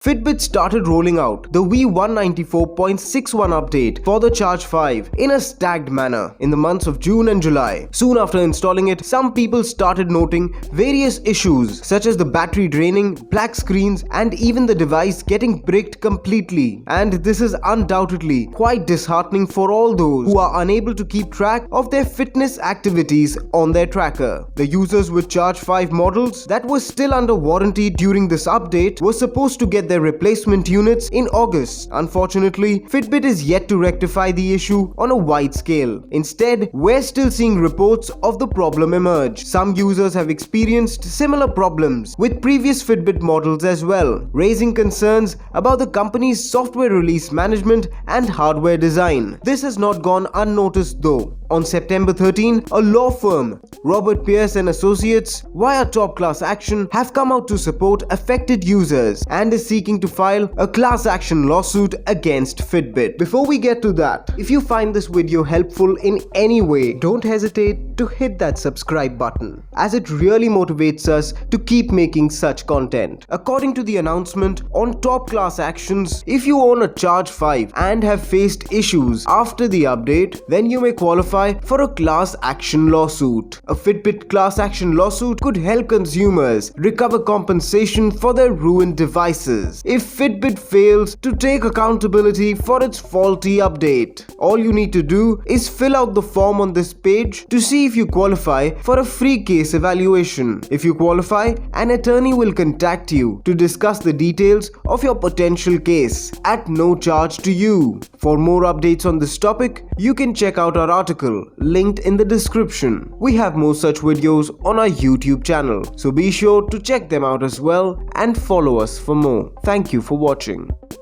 Fitbit started rolling out the v194.61 update for the Charge 5 in a staggered manner in the months of June and July. Soon after installing it, some people started noting various issues such as the battery draining, black screens, and even the device getting bricked completely. And this is undoubtedly quite disheartening for all those who are unable to keep track of their fitness activities on their tracker. The users with Charge 5 models that were still under warranty during this update were supposed to get their replacement units in August. Unfortunately, Fitbit is yet to rectify the issue on a wide scale. Instead, we're still seeing reports of the problem emerge. Some users have experienced similar problems with previous Fitbit models as well, raising concerns about the company's software release management and hardware design. This has not gone unnoticed though. On September 13, a law firm, Robert Pierce & Associates, via top class action, have come out to support affected users and is seeking to file a class action lawsuit against Fitbit. Before we get to that, if you find this video helpful in any way, don't hesitate to hit that subscribe button, as it really motivates us to keep making such content. According to the announcement on top class actions, if you own a Charge 5 and have faced issues after the update, then you may qualify for a class action lawsuit. A Fitbit class action lawsuit could help consumers recover compensation for their ruined devices if Fitbit fails to take accountability for its faulty update. All you need to do is fill out the form on this page to see if you qualify for a free case evaluation. If you qualify, an attorney will contact you to discuss the details of your potential case at no charge to you. For more updates on this topic, you can check out our article linked in the description. We have more such videos on our YouTube channel, so be sure to check them out as well and follow us for more. Thank you for watching.